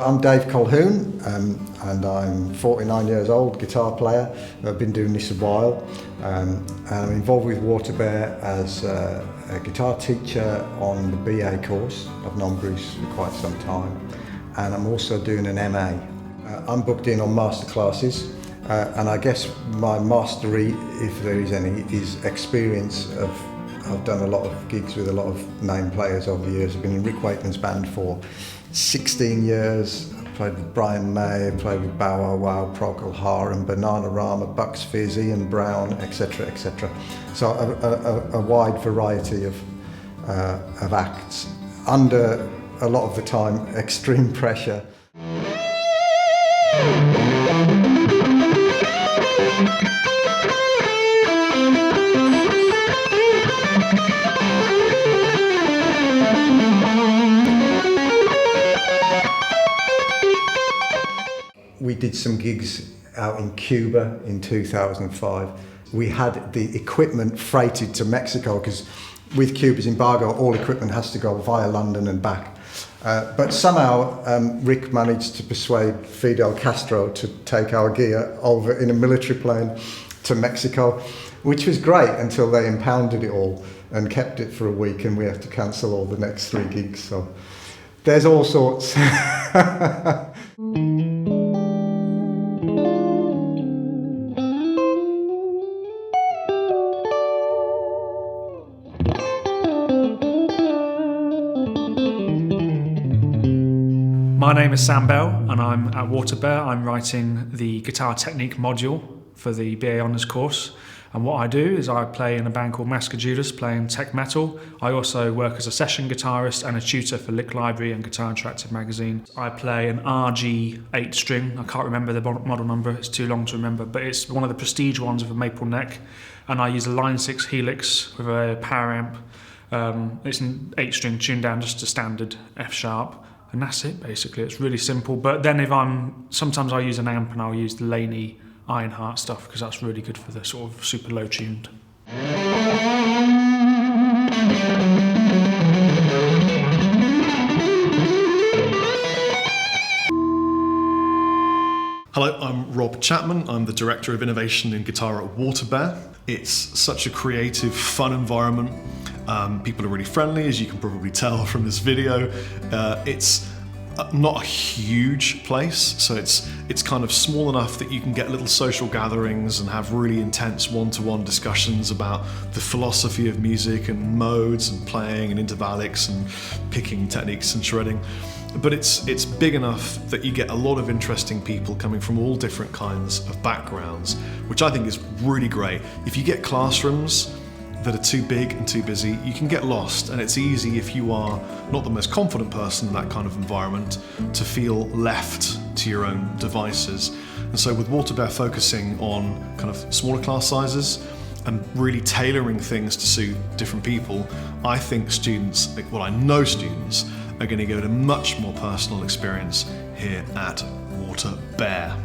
I'm Dave Colhoun, and I'm 49 years old, guitar player. I've been doing this a while. And I'm involved with WaterBear as a guitar teacher on the BA course. I've known Bruce for quite some time. And I'm also doing an MA. I'm booked in on master classes, and I guess my mastery, if there is any, is experience of. I've done a lot of gigs with a lot of name players over the years. I've been in Rick Wakeman's band for 16 years. I played with Brian May, I played with Bow Wow Wow, Procol Harum, Bananarama, Bucks Fizz, Ian Brown, etc., etc. So a wide variety of acts under a lot of the time extreme pressure. We did some gigs out in Cuba in 2005. We had the equipment freighted to Mexico because with Cuba's embargo, all equipment has to go via London and back. But somehow Rick managed to persuade Fidel Castro to take our gear over in a military plane to Mexico, which was great until they impounded it all and kept it for a week, and we have to cancel all the next 3 gigs. So there's all sorts. My name is Sam Bell and I'm at WaterBear. I'm writing the guitar technique module for the BA Honours course, and what I do is I play in a band called Masker Judas playing tech metal. I also work as a session guitarist and a tutor for Lick Library and Guitar Interactive magazine. I play an RG 8-string, I can't remember the model number, it's too long to remember, but it's one of the prestige ones with a maple neck, and I use a Line 6 Helix with a power amp. It's an 8-string tuned down just to standard F sharp. And that's it, basically. It's really simple. But then sometimes I use an amp and I'll use the Laney Ironheart stuff because that's really good for the sort of super low tuned. Hello, I'm Rob Chapman. I'm the Director of Innovation in Guitar at WaterBear. It's such a creative, fun environment. People are really friendly, as you can probably tell from this video. It's not a huge place, so it's kind of small enough that you can get little social gatherings and have really intense one-to-one discussions about the philosophy of music and modes and playing and intervallics and picking techniques and shredding. But it's big enough that you get a lot of interesting people coming from all different kinds of backgrounds, which I think is really great. If you get classrooms that are too big and too busy, you can get lost, and it's easy if you are not the most confident person in that kind of environment to feel left to your own devices. And so with WaterBear focusing on kind of smaller class sizes and really tailoring things to suit different people, I think students, well, I know students are going to get a much more personal experience here at WaterBear.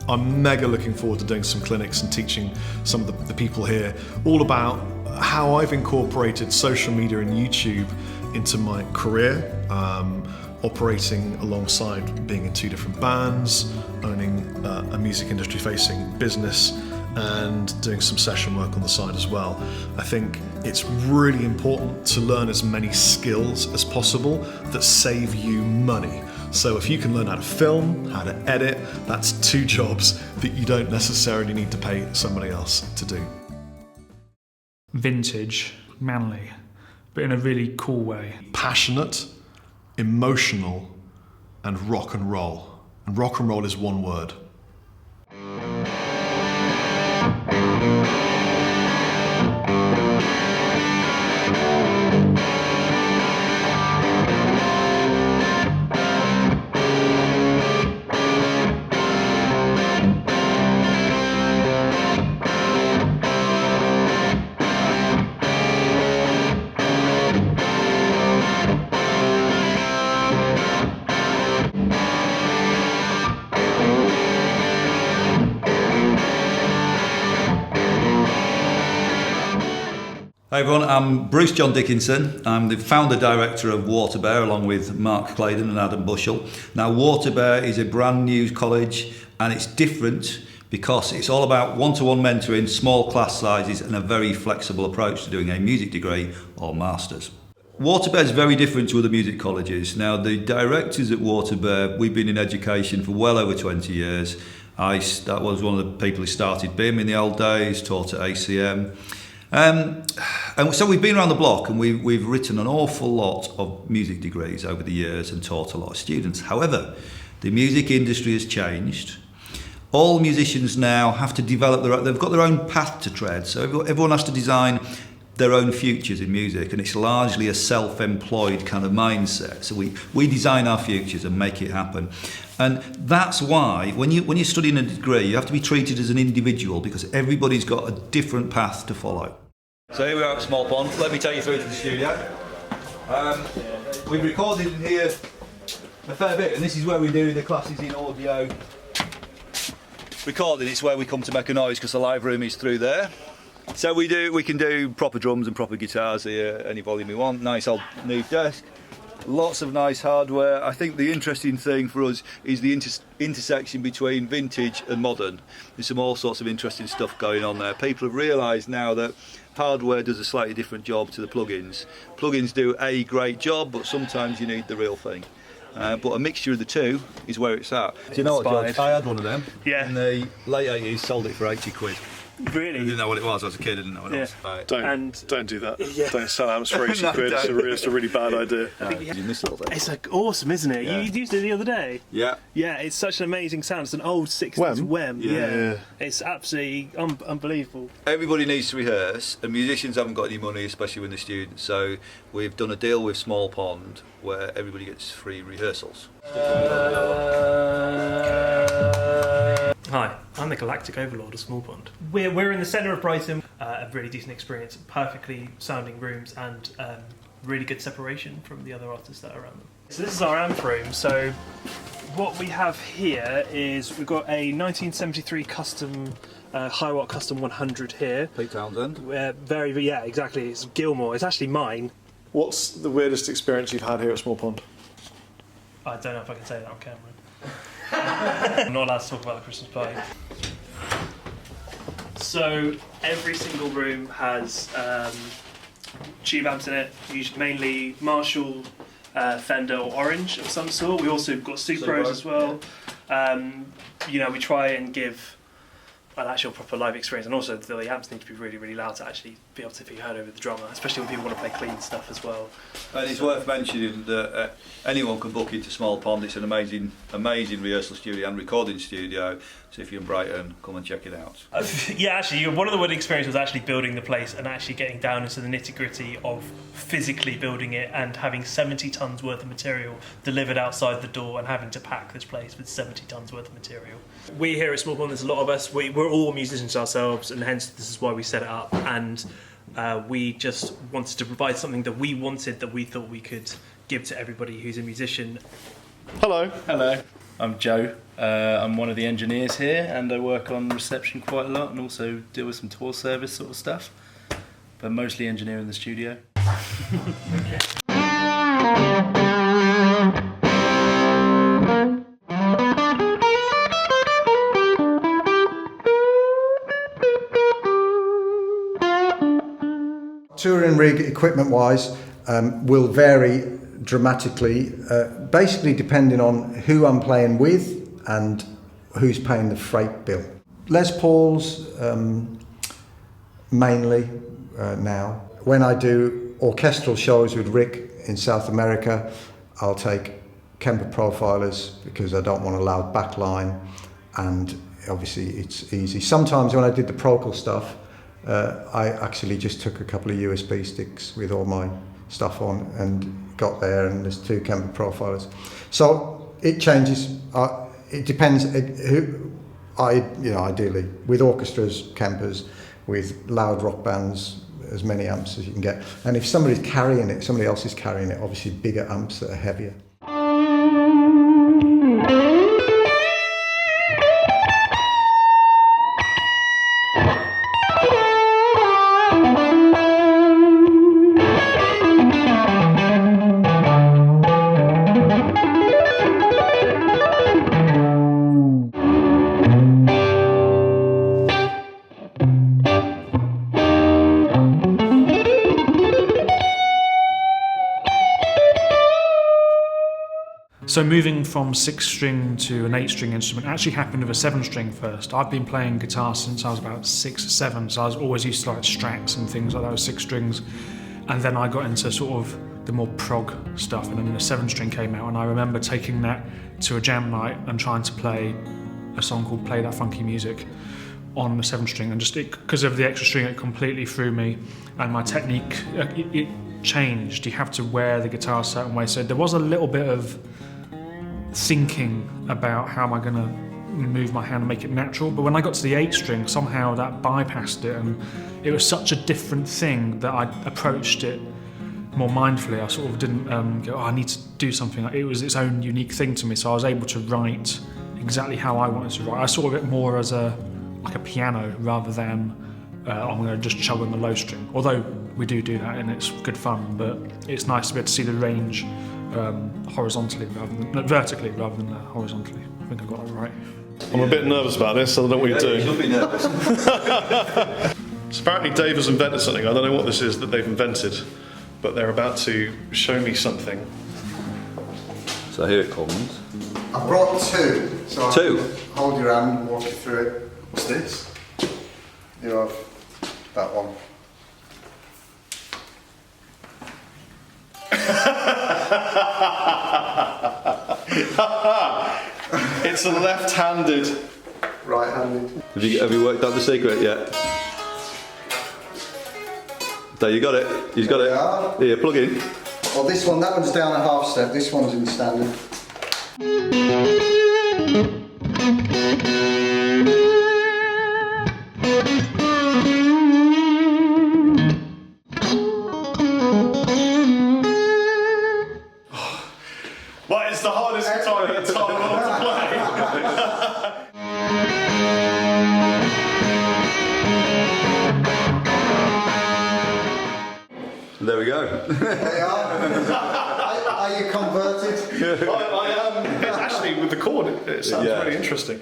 I'm mega looking forward to doing some clinics and teaching some of the people here all about how I've incorporated social media and YouTube into my career, operating alongside being in 2 different bands, owning a music industry facing business, and doing some session work on the side as well. I think it's really important to learn as many skills as possible that save you money. So if you can learn how to film, how to edit, that's 2 jobs that you don't necessarily need to pay somebody else to do. Vintage, manly, but in a really cool way. Passionate, emotional, and rock and roll. And rock and roll is one word. Hi everyone, I'm Bruce John Dickinson. I'm the founder director of WaterBear along with Mark Claydon and Adam Bushell. Now WaterBear is a brand new college and it's different because it's all about one-to-one mentoring, small class sizes and a very flexible approach to doing a music degree or masters. WaterBear is very different to other music colleges. Now the directors at WaterBear, we've been in education for well over 20 years. That was one of the people who started BIM in the old days, taught at ACM. And so we've been around the block and we've written an awful lot of music degrees over the years and taught a lot of students. However, the music industry has changed. All musicians now have to develop they've got their own path to tread. So everyone has to design their own futures in music, and it's largely a self-employed kind of mindset. So we design our futures and make it happen. And that's why when you're studying a degree, you have to be treated as an individual because everybody's got a different path to follow. So here we are at Small Pond. Let me take you through to the studio. We've recorded in here a fair bit, and this is where we do the classes in audio recording. It's where we come to make a noise because the live room is through there. So we can do proper drums and proper guitars here, any volume we want. Nice old new desk. Lots of nice hardware. I think the interesting thing for us is the intersection between vintage and modern. There's some all sorts of interesting stuff going on there. People have realised now that hardware does a slightly different job to the plugins. Plugins do a great job, but sometimes you need the real thing. But a mixture of the two is where it's at. Do you know what, George? I had one of them. Yeah. In the late 80s, sold it for 80 quid. Really? I didn't know what it was. I was a kid. I didn't know what it was. Right. Don't do that. Yeah. Don't sell amps for 80 No, quid. It's a really bad idea. You missed all that. It's like awesome, isn't it? Yeah. You used it the other day. Yeah. Yeah, it's such an amazing sound. It's an old 60s Wem. Yeah. It's absolutely unbelievable. Everybody needs to rehearse, and musicians haven't got any money, especially when they're students. So we've done a deal with Small Pond where everybody gets free rehearsals. Hi, I'm the Galactic Overlord of Small Pond. We're in the centre of Brighton. A really decent experience, perfectly sounding rooms, and really good separation from the other artists that are around them. So this is our amp room. So what we have here is we've got a 1973 custom Hiwatt Custom 100 here. Pete Townsend. Yeah, exactly. It's Gilmore. It's actually mine. What's the weirdest experience you've had here at Small Pond? I don't know if I can say that on camera. I'm not allowed to talk about the Christmas party. So every single room has tube amps in it, usually mainly Marshall, Fender or Orange of some sort. We also got Supros as well. We try and give an actual proper live experience, and also the amps need to be really, really loud to actually be able to be heard over the drummer, especially when people want to play clean stuff as well. And it's worth mentioning that anyone can book into Small Pond. It's an amazing rehearsal studio and recording studio. So if you're in Brighton, come and check it out. Actually, one of the weird experiences was actually building the place and actually getting down into the nitty-gritty of physically building it and having 70 tons worth of material delivered outside the door and having to pack this place with 70 tons worth of material. We here at Small Pond, there's a lot of us. We're all musicians ourselves, and hence this is why we set it up. And we just wanted to provide something that we wanted, that we thought we could give to everybody who's a musician. Hello. Hello, I'm Joe. I'm one of the engineers here, and I work on reception quite a lot and also deal with some tour service sort of stuff, but mostly engineer in the studio. Touring rig equipment wise will vary dramatically, basically depending on who I'm playing with and who's paying the freight bill. Les Pauls mainly now. When I do orchestral shows with Rick in South America, I'll take Kemper profilers because I don't want a loud backline, and obviously it's easy. Sometimes when I did the Procol stuff, I actually just took a couple of USB sticks with all my stuff on and got there, and there's 2 Kemper profilers. So it changes. It depends who. Ideally with orchestras, Kempers, with loud rock bands, as many amps as you can get. And if somebody else is carrying it, obviously bigger amps that are heavier. So moving from 6-string to an 8-string instrument actually happened with a 7-string first. I've been playing guitar since I was about 6 or 7, so I was always used to like Strats and things like that with 6 strings. And then I got into sort of the more prog stuff, and then the 7-string came out, and I remember taking that to a jam night and trying to play a song called Play That Funky Music on the 7-string, and just because of the extra string it completely threw me, and my technique, it changed. You have to wear the guitar a certain way, so there was a little bit of thinking about how am I going to move my hand and make it natural, but when I got to the 8-string, somehow that bypassed it, and it was such a different thing that I approached it more mindfully. I sort of didn't go, oh, I need to do something. It was its own unique thing to me, so I was able to write exactly how I wanted to write. I saw it more as like a piano rather than I'm going to just chug on the low string, although we do that and it's good fun, but it's nice to be able to see the range horizontally vertically rather than horizontally. I think I got that right. I'm a bit nervous about this, I don't know what you're doing. You'll be nervous. So apparently Dave has invented something. I don't know what this is that they've invented, but they're about to show me something. So here it comes. I brought 2. So Two? I'll hold your hand and walk you through it. What's this? You have that one. It's a left-handed. Right-handed. Have you worked out the secret yet? There, you got it. You've got it. Yeah. Here, plug in. Well, this one, that one's down a half step. This one's in standard. What is the hardest guitar in the entire world to play? There we go. They are. Are you converted? I am. Actually, with the chord, it sounds Yeah. really interesting.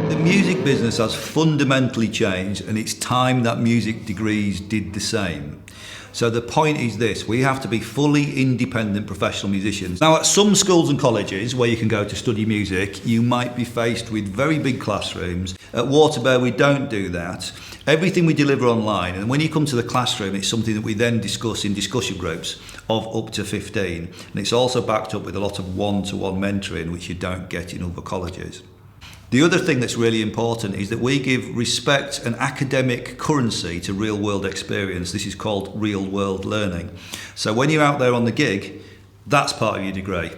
The music business has fundamentally changed, and it's time that music degrees did the same. So the point is this: we have to be fully independent professional musicians. Now, at some schools and colleges where you can go to study music, you might be faced with very big classrooms. At WaterBear, we don't do that. Everything we deliver online, and when you come to the classroom, it's something that we then discuss in discussion groups of up to 15. And it's also backed up with a lot of one-to-one mentoring, which you don't get in other colleges. The other thing that's really important is that we give respect and academic currency to real world experience. This is called real world learning. So when you're out there on the gig, that's part of your degree.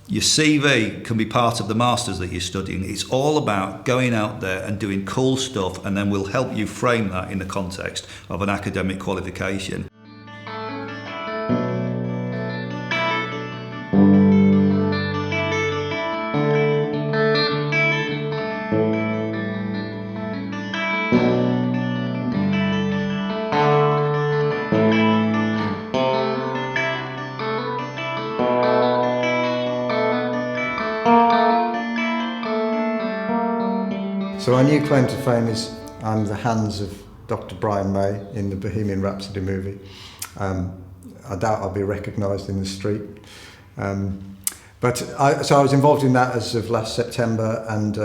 Your CV can be part of the masters that you're studying. It's all about going out there and doing cool stuff, and then we'll help you frame that in the context of an academic qualification. So my new claim to fame is I'm the hands of Dr. Brian May in the Bohemian Rhapsody movie. I doubt I'll be recognised in the street. So I was involved in that as of last September, and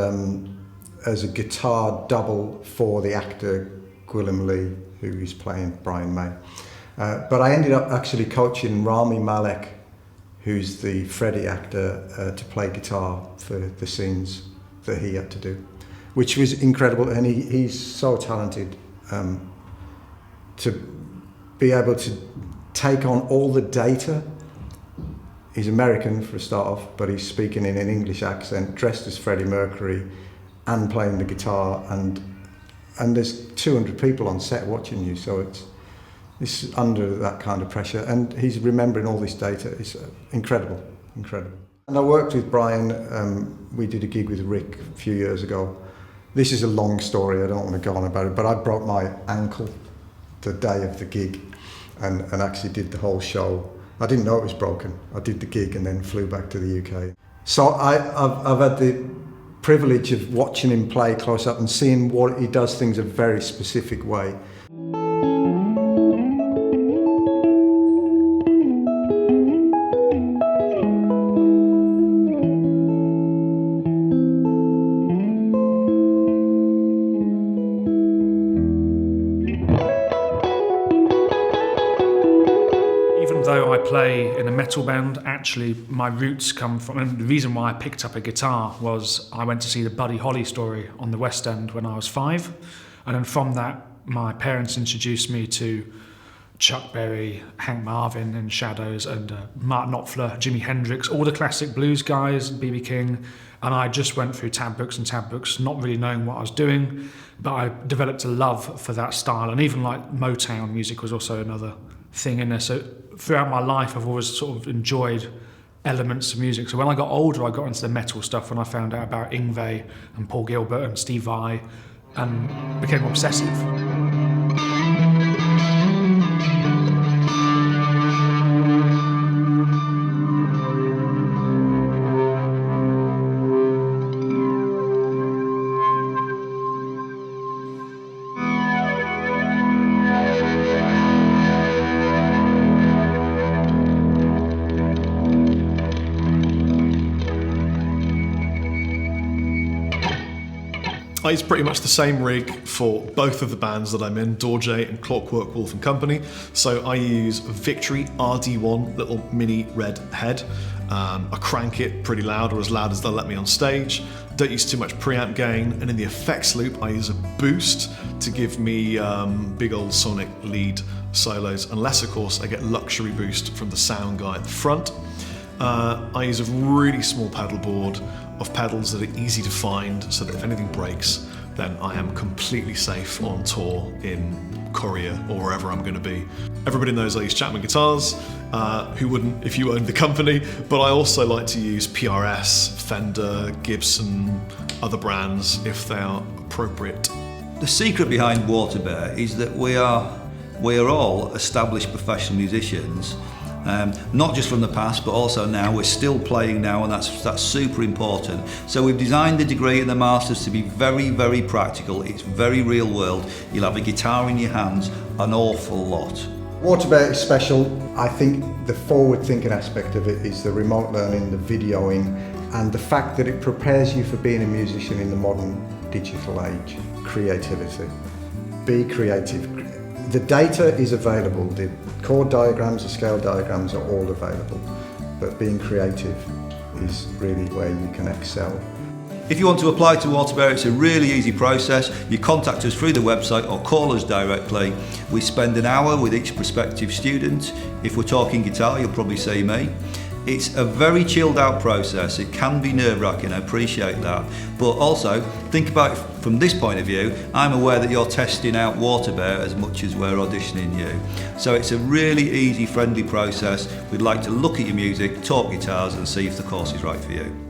as a guitar double for the actor Gwilym Lee, who is playing Brian May. But I ended up actually coaching Rami Malek, who's the Freddie actor, to play guitar for the scenes that he had to do, which was incredible. And he's so talented to be able to take on all the data. He's American for a start off, but he's speaking in an English accent, dressed as Freddie Mercury, and playing the guitar, and there's 200 people on set watching you, so it's under that kind of pressure, and he's remembering all this data. It's incredible. And I worked with Brian. We did a gig with Rick a few years ago. This is a long story, I don't want to go on about it, but I broke my ankle the day of the gig, and actually did the whole show. I didn't know it was broken. I did the gig and then flew back to the UK. So I've had the privilege of watching him play close up and seeing what he does things a very specific way. play in a metal band. Actually, my roots come from, and the reason why I picked up a guitar was I went to see the Buddy Holly story on the West End when I was 5. And then from that, my parents introduced me to Chuck Berry, Hank Marvin and Shadows, and Mark Knopfler, Jimi Hendrix, all the classic blues guys, B.B. King. And I just went through tab books, not really knowing what I was doing, but I developed a love for that style. And even like Motown music was also another thing in there. So throughout my life, I've always sort of enjoyed elements of music. So when I got older, I got into the metal stuff when I found out about Yngwie and Paul Gilbert and Steve Vai, and became obsessive. I use pretty much the same rig for both of the bands that I'm in, Dorje and Clockwork Wolf Co. So I use a Victory RD1 little mini red head. I crank it pretty loud, or as loud as they'll let me on stage. Don't use too much preamp gain, and in the effects loop I use a boost to give me big old sonic lead solos, unless of course I get luxury boost from the sound guy at the front. I use a really small pedal board of pedals that are easy to find, so that if anything breaks, then I am completely safe on tour in Korea or wherever I'm going to be. Everybody knows I use Chapman guitars. Who wouldn't if you owned the company? But I also like to use PRS, Fender, Gibson, other brands if they are appropriate. The secret behind WaterBear is that we are all established professional musicians. Not just from the past, but also now. We're still playing now, and that's super important. So we've designed the degree and the masters to be very, very practical. It's very real world. You'll have a guitar in your hands an awful lot. WaterBear is special. I think the forward-thinking aspect of it is the remote learning, the videoing, and the fact that it prepares you for being a musician in the modern digital age. Creativity. Be creative. The data is available. The chord diagrams, the scale diagrams are all available. But being creative is really where you can excel. If you want to apply to WaterBear, it's a really easy process. You contact us through the website or call us directly. We spend an hour with each prospective student. If we're talking guitar, you'll probably see me. It's a very chilled out process. It can be nerve-wracking, I appreciate that. But also, think about it from this point of view. I'm aware that you're testing out WaterBear as much as we're auditioning you. So it's a really easy, friendly process. We'd like to look at your music, talk guitars, and see if the course is right for you.